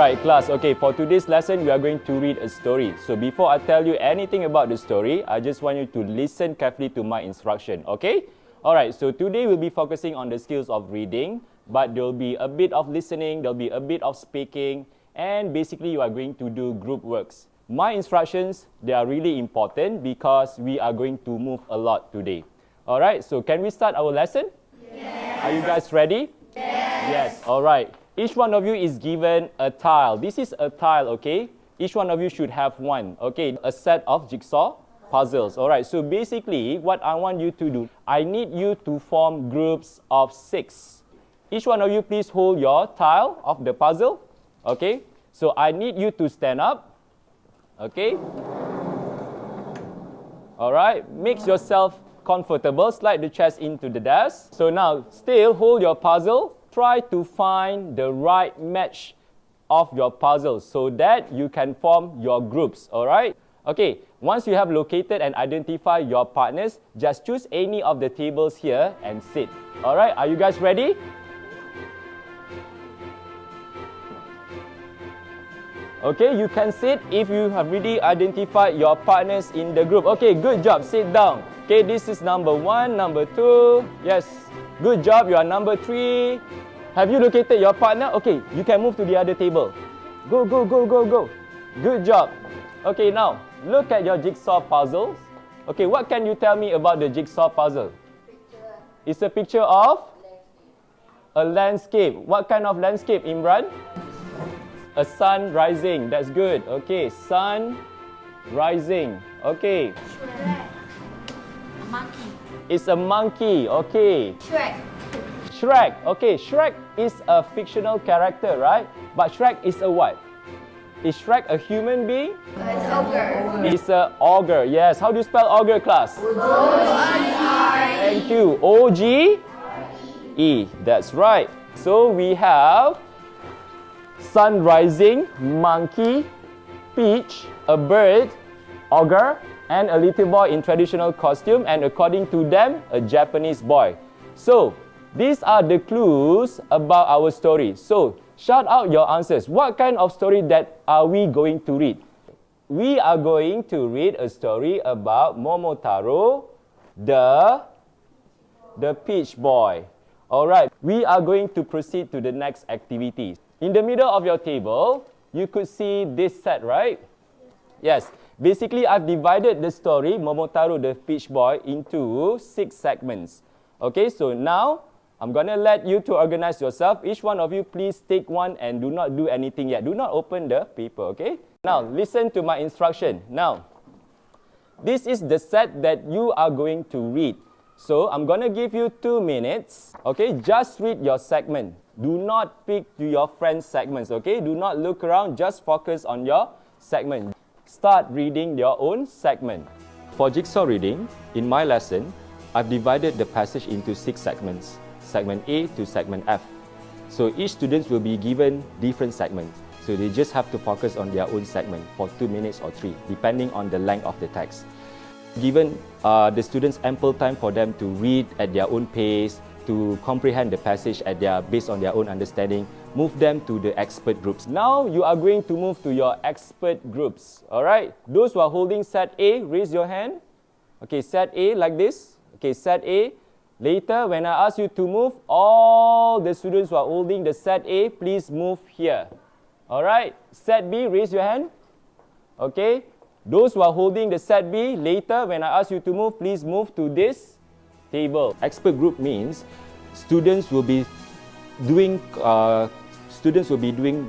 Alright, class. Okay, for today's lesson, we are going to read a story. So before I tell you anything about the story, I just want you to listen carefully to my instruction, okay? Alright, so today we'll be focusing on the skills of reading, but there'll be a bit of listening, there'll be a bit of speaking, and basically you are going to do group works. My instructions, they are really important because we are going to move a lot today. Alright, so can we start our lesson? Yes. Are you guys ready? Yes. Alright. Each one of you is given a tile. This is a tile, okay? Each one of you should have one, okay? A set of jigsaw puzzles. Alright, so basically what I want you to do, I need you to form groups of 6. Each one of you please hold your tile of the puzzle, okay? So I need you to stand up, okay? Alright, make yourself comfortable, slide the chairs into the desk. So now, still hold your puzzle. Try to find the right match of your puzzle so that you can form your groups, alright? Okay, once you have located and identified your partners, just choose any of the tables here and sit. Alright, are you guys ready? Okay, you can sit if you have already identified your partners in the group. Okay, good job, sit down. Okay, this is number 1, number 2. Yes, good job, you are number 3. Have you located your partner? Okay, you can move to the other table. Go, go, go, go, go. Good job. Okay, now, look at your jigsaw puzzles. Okay, what can you tell me about the jigsaw puzzle? Picture. It's a picture of? A landscape. What kind of landscape, Imran? A sun rising. That's good. Okay, sun rising. Okay. Shrek. A monkey. It's a monkey. Okay. Shrek. Shrek. Okay, Shrek is a fictional character, right? But Shrek is a what? Is Shrek a human being? It's ogre. It's an ogre. Yes. How do you spell ogre, class? O-G-R-E. Thank you. O-G-E. That's right. So we have sun rising, monkey, peach, a bird, ogre, and a little boy in traditional costume, and according to them, a Japanese boy. So, these are the clues about our story. So, shout out your answers. What kind of story that are we going to read? We are going to read a story about Momotaro, the peach boy. Alright, we are going to proceed to the next activity. In the middle of your table, you could see this set, right? Yes. Basically, I've divided the story, Momotaro the Peach Boy, into 6 segments. Okay, so now, I'm going to let you to organize yourself. Each one of you, please take one and do not do anything yet. Do not open the paper, okay? Now, listen to my instruction. Now, this is the set that you are going to read. So, I'm going to give you 2 minutes. Okay, just read your segment. Do not pick to your friends' segments, okay? Do not look around, just focus on your segment. Start reading your own segment. For jigsaw reading, in my lesson, I've divided the passage into 6 segments. Segment A to segment F. So each student will be given different segments. So they just have to focus on their own segment for 2 minutes or 3, depending on the length of the text. Given the students ample time for them to read at their own pace, to comprehend the passage based on their own understanding, move them to the expert groups. Now you are going to move to your expert groups. Alright, those who are holding set A, raise your hand. Okay, set A like this. Okay, set A. Later, when I ask you to move, all the students who are holding the set A, please move here. Alright, set B, raise your hand. Okay, those who are holding the set B, later, when I ask you to move, please move to this table. Expert group means students will be doing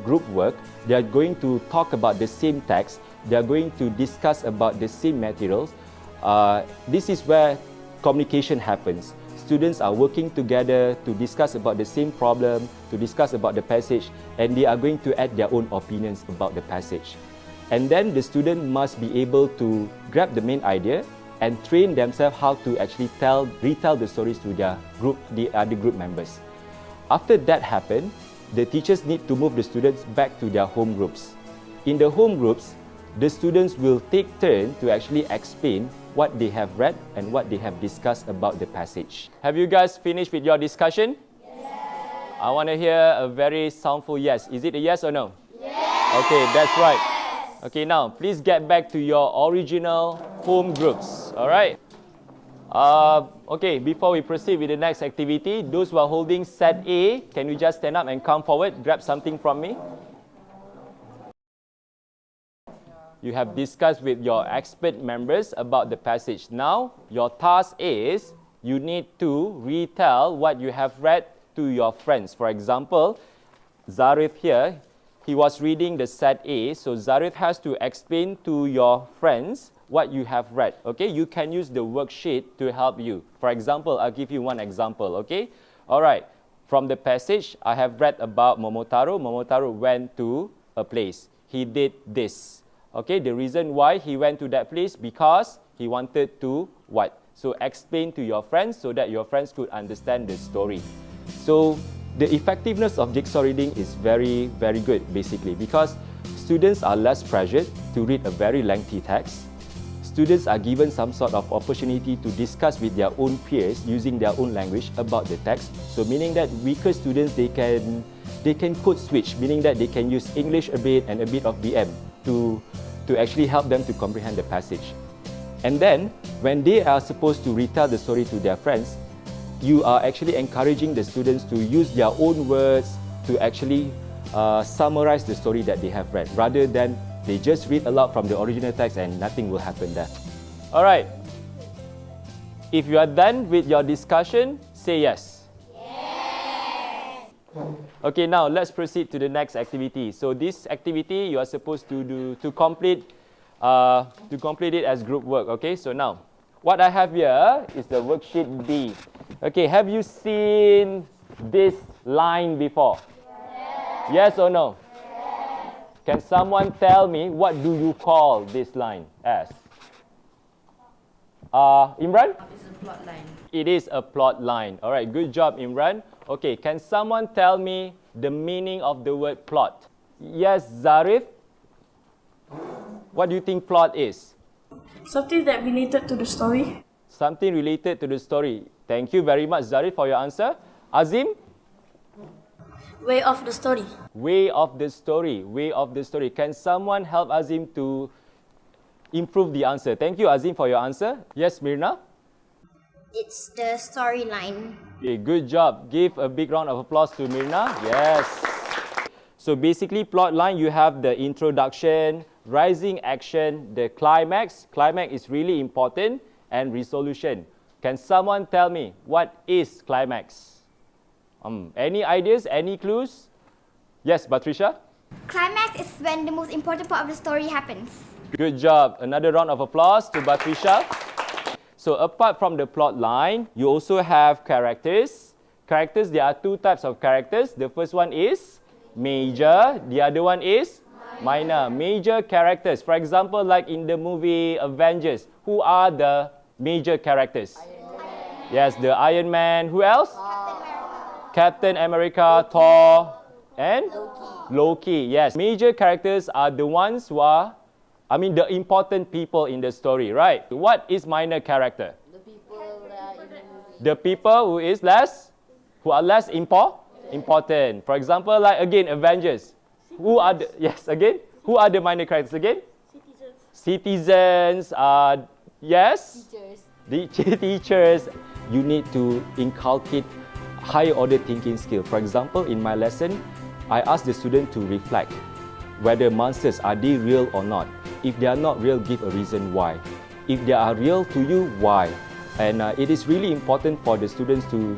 group work. They are going to talk about the same text. They are going to discuss about the same materials. This is where communication happens. Students are working together to discuss about the same problem, to discuss about the passage, and they are going to add their own opinions about the passage. And then the student must be able to grab the main idea and train themselves how to actually retell the stories to their group, the other group members. After that happens, the teachers need to move the students back to their home groups. In the home groups, the students will take turn to actually explain what they have read and what they have discussed about the passage. Have you guys finished with your discussion? Yes. I want to hear a very soundful yes. Is it a yes or no? Yes. Okay, that's right. Okay, now please get back to your original home groups. All right. Okay, before we proceed with the next activity, those who are holding set A, can you just stand up and come forward, grab something from me? You have discussed with your expert members about the passage. Now, your task is you need to retell what you have read to your friends. For example, Zarif here, he was reading the set A, so Zarif has to explain to your friends what you have read. Okay, you can use the worksheet to help you. For example, I'll give you one example. Okay, all right. From the passage, I have read about Momotaro. Momotaro went to a place. He did this. Okay, the reason why he went to that place, because he wanted to what? So explain to your friends so that your friends could understand the story. So the effectiveness of jigsaw reading is very, very good basically, because students are less pressured to read a very lengthy text. Students are given some sort of opportunity to discuss with their own peers using their own language about the text. So meaning that weaker students, they can code switch, meaning that they can use English a bit and a bit of BM to actually help them to comprehend the passage. And then, when they are supposed to retell the story to their friends, you are actually encouraging the students to use their own words to actually summarize the story that they have read, rather than they just read aloud from the original text and nothing will happen there. All right. If you are done with your discussion, say yes. Okay, now let's proceed to the next activity. So this activity you are supposed to do to complete it as group work. Okay, so now what I have here is the worksheet B. Okay, have you seen this line before? Yes or no? Can someone tell me what do you call this line as? Imran? It's a plot line. It is a plot line. All right, good job, Imran. Okay, can someone tell me the meaning of the word plot? Yes, Zarif? What do you think plot is? Something that related to the story. Something related to the story. Thank you very much, Zarif, for your answer. Azim? Way of the story. Way of the story. Way of the story. Can someone help Azim to improve the answer? Thank you, Azim, for your answer. Yes, Mirna? It's the storyline. Okay, good job. Give a big round of applause to Mirna. Yes. So basically, plot line, you have the introduction, rising action, the climax. Climax is really important, and resolution. Can someone tell me what is climax? Any ideas? Any clues? Yes, Patricia? Climax is when the most important part of the story happens. Good job. Another round of applause to Patricia. So apart from the plot line, you also have characters. Characters, there are two types of characters. The first one is major. The other one is minor. Major characters. For example, like in the movie Avengers, who are the major characters? Yes, the Iron Man. Who else? Captain America, Thor, and Loki. Yes, major characters are the ones who are, the important people in the story, right? What is minor character? The people in the movie. The people who are less important. For example, like again, Avengers. Who are the minor characters again? Citizens. Yes. Teachers. The teachers. You need to inculcate higher order thinking skill. For example, in my lesson, I asked the student to reflect whether monsters, are they real or not? If they are not real, give a reason why. If they are real to you, why? And it is really important for the students to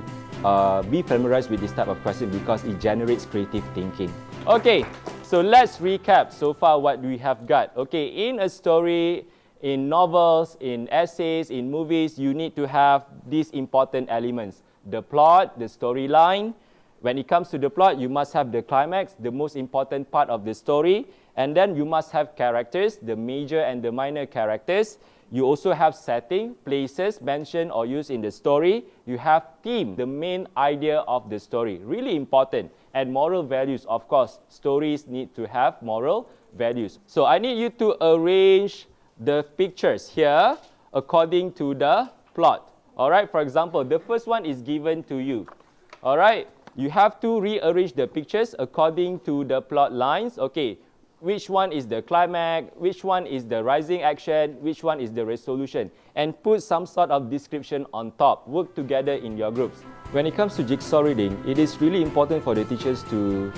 be familiarized with this type of question, because it generates creative thinking. Okay, so let's recap so far what we have got. Okay, in a story, in novels, in essays, in movies, you need to have these important elements. The plot, the storyline. When it comes to the plot, you must have the climax, the most important part of the story. And then you must have characters, the major and the minor characters. You also have setting, places mentioned or used in the story. You have theme, the main idea of the story. Really important. And moral values, of course. Stories need to have moral values. So I need you to arrange the pictures here according to the plot. All right, for example, the first one is given to you. All right, you have to rearrange the pictures according to the plot lines. Okay, which one is the climax, which one is the rising action, which one is the resolution, and put some sort of description on top. Work together in your groups. When it comes to jigsaw reading, it is really important for the teachers to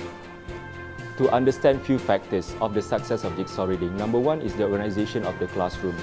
understand few factors of the success of jigsaw reading. Number one is the organization of the classroom.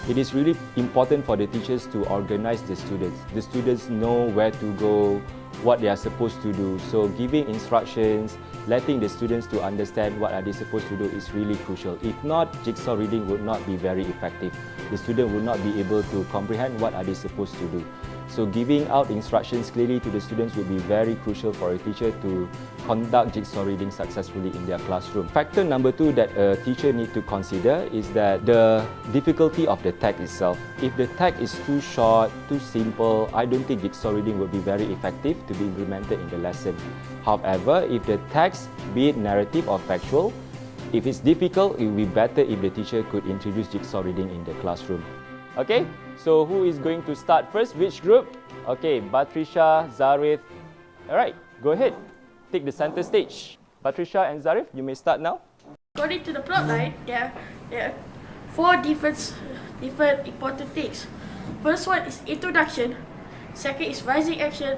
It is really important for the teachers to organize the students. The students know where to go, what they are supposed to do. So giving instructions, letting the students to understand what are they supposed to do is really crucial. If not, jigsaw reading would not be very effective. The student would not be able to comprehend what are they supposed to do. So giving out instructions clearly to the students would be very crucial for a teacher to conduct jigsaw reading successfully in their classroom. Factor number two that a teacher needs to consider is that the difficulty of the text itself. If the text is too short, too simple, I don't think jigsaw reading will be very effective to be implemented in the lesson. However, if the text, be it narrative or factual, if it's difficult, it would be better if the teacher could introduce jigsaw reading in the classroom. Okay, so who is going to start first? Which group? Okay, Batrisha, Zarif. Alright, go ahead. Take the center stage. Batrisha and Zarif, you may start now. According to the plotline, there are four different important things. First one is introduction, second is rising action,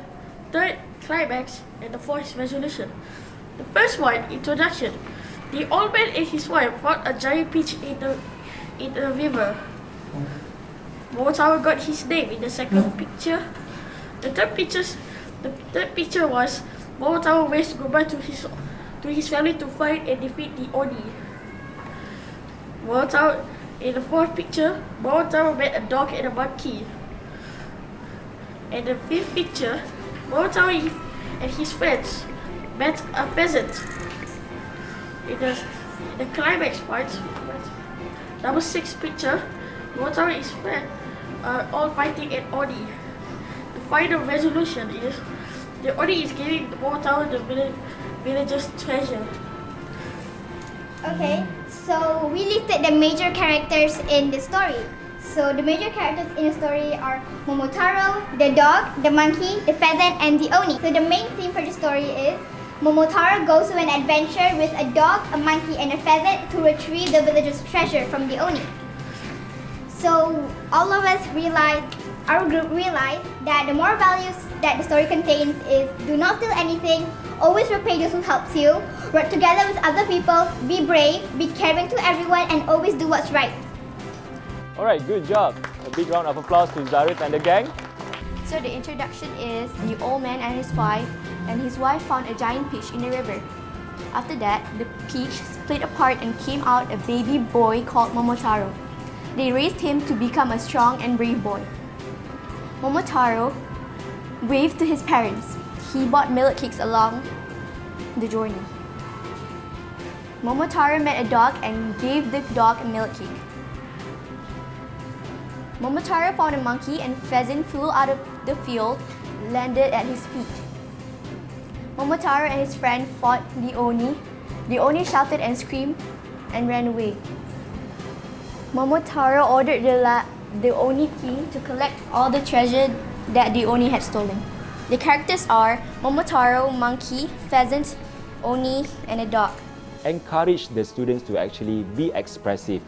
third climax, and the fourth is resolution. The first one, introduction. The old man and his wife found a giant peach in the river. Momotaro got his name in the second picture. The third picture was Momotaro waves goodbye to his family to fight and defeat the Oni. Momotaro, in the fourth picture, Momotaro met a dog and a monkey. In the fifth picture, Momotaro and his friends met a pheasant. In the climax part, number 6 picture, Momotaro and his friends are all fighting an Oni. The final resolution is the Oni is giving Momotaro the village's treasure. Okay, so we listed the major characters in the story. So the major characters in the story are Momotaro, the dog, the monkey, the pheasant, and the Oni. So the main theme for the story is Momotaro goes on an adventure with a dog, a monkey, and a pheasant to retrieve the village's treasure from the Oni. So all of us our group realized that the moral values that the story contains is do not steal anything, always repay those who helps you, work together with other people, be brave, be caring to everyone, and always do what's right. Alright, good job. A big round of applause to Zarif and the gang. So the introduction is the old man and his wife found a giant peach in the river. After that, the peach split apart and came out a baby boy called Momotaro. They raised him to become a strong and brave boy. Momotaro waved to his parents. He bought millet cakes along the journey. Momotaro met a dog and gave the dog a millet cake. Momotaro found a monkey and pheasant flew out of the field, landed at his feet. Momotaro and his friend fought the Oni. The Oni shouted and screamed and ran away. Momotaro ordered the Oni king to collect all the treasure that the Oni had stolen. The characters are Momotaro, monkey, pheasant, Oni, and a dog. Encourage the students to actually be expressive.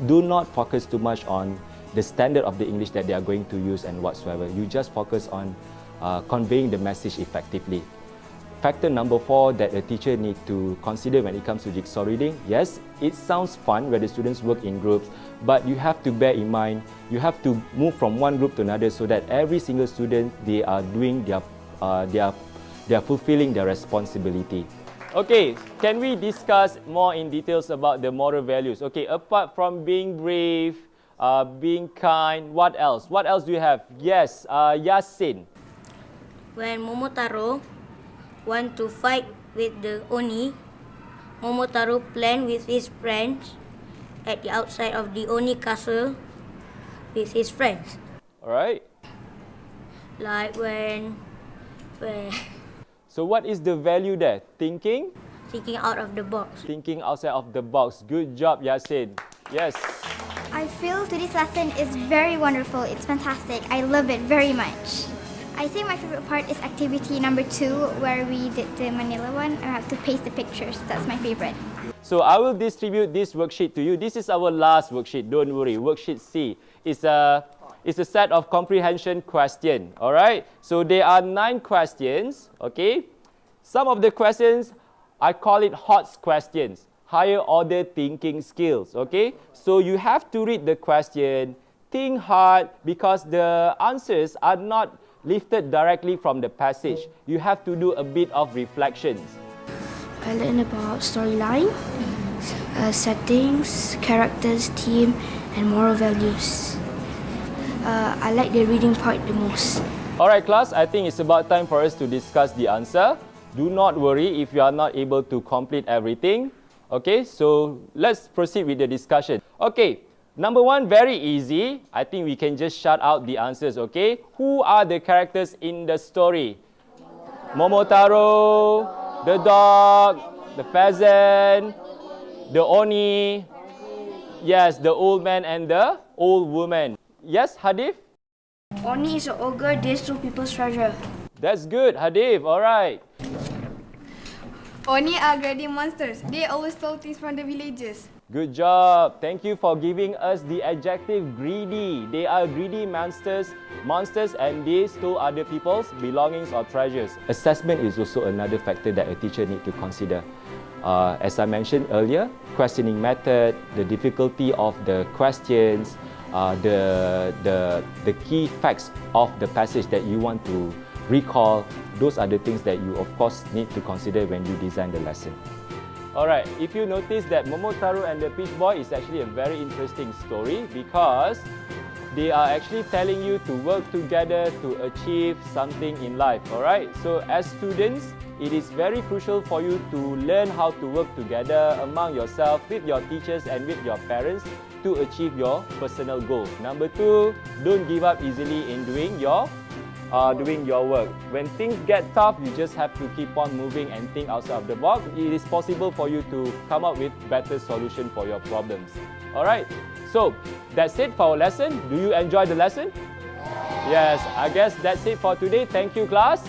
Do not focus too much on the standard of the English that they are going to use and whatsoever. You just focus on conveying the message effectively. Factor number 4 that a teacher needs to consider when it comes to jigsaw reading. Yes, it sounds fun where the students work in groups, but you have to bear in mind, you have to move from one group to another so that every single student, they are doing they are fulfilling their responsibility. Okay, can we discuss more in details about the moral values? Okay, apart from being brave, being kind, what else? What else do you have? Yes, Yasin. When Momotaro want to fight with the Oni, Momotaro planned with his friends at the outside of the Oni castle with his friends. Alright. Like when So what is the value there? Thinking out of the box. Thinking outside of the box. Good job, Yasin. Yes. I feel today's lesson is very wonderful. It's fantastic. I love it very much. I think my favorite part is activity number 2, where we did the Manila one. I have to paste the pictures. That's my favorite. So I will distribute this worksheet to you. This is our last worksheet. Don't worry. Worksheet C is a set of comprehension question. All right. So there are 9 questions. Okay. Some of the questions I call it HOTS questions, higher order thinking skills. Okay. So you have to read the question, think hard, because the answers are not lifted directly from the passage. You have to do a bit of reflections. I learned about storyline, settings, characters, theme, and moral values. I like the reading part the most. Alright class, I think it's about time for us to discuss the answer. Do not worry if you are not able to complete everything. Okay, so let's proceed with the discussion. Okay, number 1, very easy. I think we can just shout out the answers, okay? Who are the characters in the story? Momotaro, the dog, the pheasant, the oni, yes, the old man and the old woman. Yes, Hadif? Oni is an ogre, they steal people's treasure. That's good, Hadif, alright. Oni are greedy monsters. They always stole things from the villagers. Good job. Thank you for giving us the adjective greedy. They are greedy monsters and they stole other people's belongings or treasures. Assessment is also another factor that a teacher needs to consider. As I mentioned earlier, questioning method, the difficulty of the questions, the key facts of the passage that you want to recall, those are the things that you of course need to consider when you design the lesson. Alright, if you notice that Momotaro and the Peach Boy is actually a very interesting story because they are actually telling you to work together to achieve something in life. Alright, so as students, it is very crucial for you to learn how to work together among yourself, with your teachers and with your parents to achieve your personal goal. Number 2, don't give up easily in doing your work. When things get tough, you just have to keep on moving and think outside of the box. It is possible for you to come up with better solution for your problems. Alright, so that's it for our lesson. Do you enjoy the lesson? Yes, I guess that's it for today. Thank you, class.